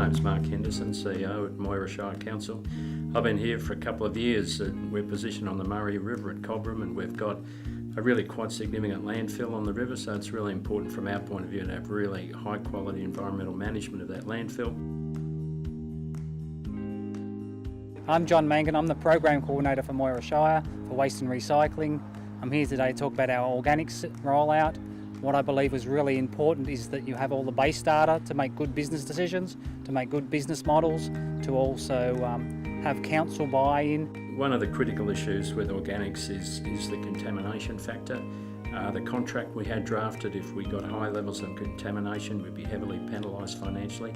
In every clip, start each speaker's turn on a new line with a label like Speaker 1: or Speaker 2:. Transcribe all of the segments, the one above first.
Speaker 1: name's Mark Henderson, CEO at Moira Shire Council. I've been here for a couple of years. We're positioned on the Murray River at Goulburn, and we've got a really quite significant landfill on the river, so it's really important from our point of view to have really high quality environmental management of that landfill.
Speaker 2: I'm John Mangan, I'm the Program Coordinator for Moira Shire for Waste and Recycling. I'm here today to talk about our organics rollout. What I believe is really important is that you have all the base data to make good business decisions, to make good business models, to also have council buy-in.
Speaker 1: One of the critical issues with organics is the contamination factor. The contract we had drafted, if we got high levels of contamination, we'd be heavily penalised financially.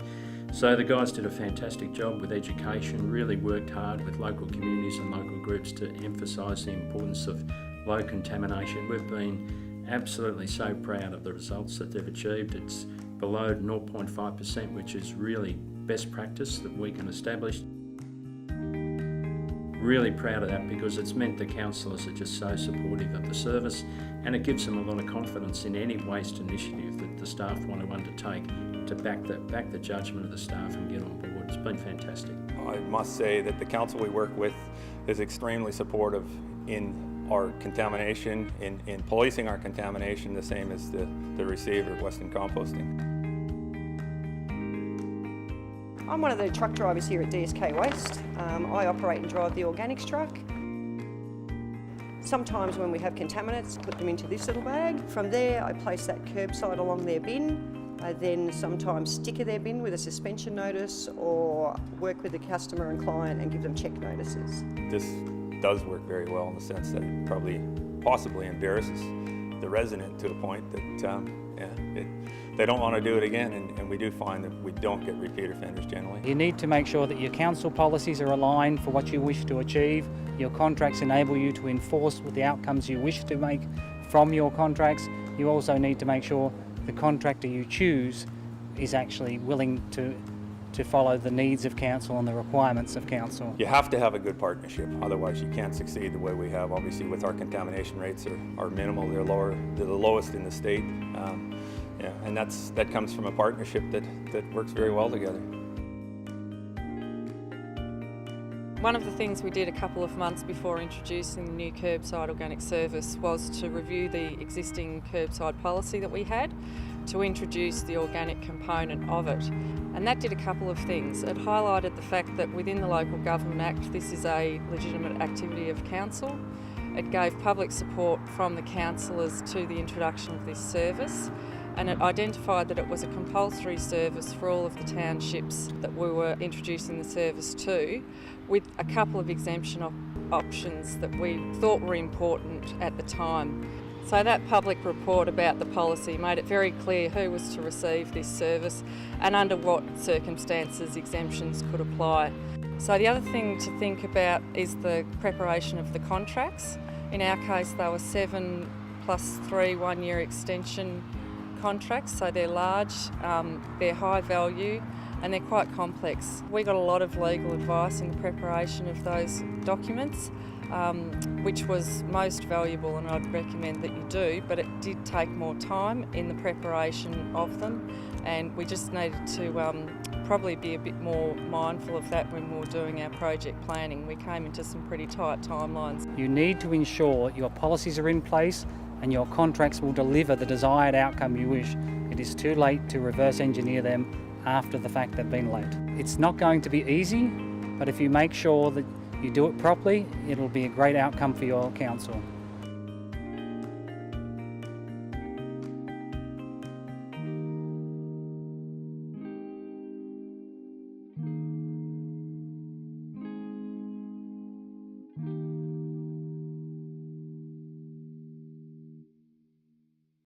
Speaker 1: So the guys did a fantastic job with education, really worked hard with local communities and local groups to emphasise the importance of low contamination. We've been absolutely so proud of the results that they've achieved. It's below 0.5%, which is really best practice that we can establish. Really proud of that because it's meant the councillors are just so supportive of the service, and it gives them a lot of confidence in any waste initiative that the staff want to undertake to back the judgment of the staff and get on board. It's been fantastic.
Speaker 3: I must say that the council we work with is extremely supportive in our contamination, in policing our contamination, the same as the receiver, Western Composting.
Speaker 4: I'm one of the truck drivers here at DSK Waste. I operate and drive the organics truck. Sometimes when we have contaminants, put them into this little bag. From there, I place that curbside along their bin. I then sometimes sticker their bin with a suspension notice or work with the customer and client and give them check notices.
Speaker 3: This does work very well in the sense that it probably possibly embarrasses the resident to a point that they don't want to do it again, and we do find that we don't get repeat offenders generally.
Speaker 2: You need to make sure that your council policies are aligned for what you wish to achieve. Your contracts enable you to enforce the outcomes you wish to make from your contracts. You also need to make sure the contractor you choose is actually willing to follow the needs of council and the requirements of council.
Speaker 3: You have to have a good partnership, otherwise you can't succeed the way we have. Obviously, with our contamination rates are minimal, they're the lowest in the state, and that comes from a partnership that works very well together.
Speaker 5: One of the things we did a couple of months before introducing the new curbside organic service was to review the existing curbside policy that we had, to introduce the organic component of it. And that did a couple of things. It highlighted the fact that within the Local Government Act, this is a legitimate activity of council. It gave public support from the councillors to the introduction of this service, and it identified that it was a compulsory service for all of the townships that we were introducing the service to, with a couple of exemption options that we thought were important at the time. So that public report about the policy made it very clear who was to receive this service and under what circumstances exemptions could apply. So the other thing to think about is the preparation of the contracts. In our case, they were 7 plus 3 1-year extension contracts, so they're large, they're high value, and they're quite complex. We got a lot of legal advice in the preparation of those documents, which was most valuable, and I'd recommend that you do, but it did take more time in the preparation of them, and we just needed to probably be a bit more mindful of that when we were doing our project planning. We came into some pretty tight timelines.
Speaker 2: You need to ensure your policies are in place and your contracts will deliver the desired outcome you wish. It is too late to reverse engineer them after the fact they've been late. It's not going to be easy, but if you make sure that you do it properly, it'll be a great outcome for your council.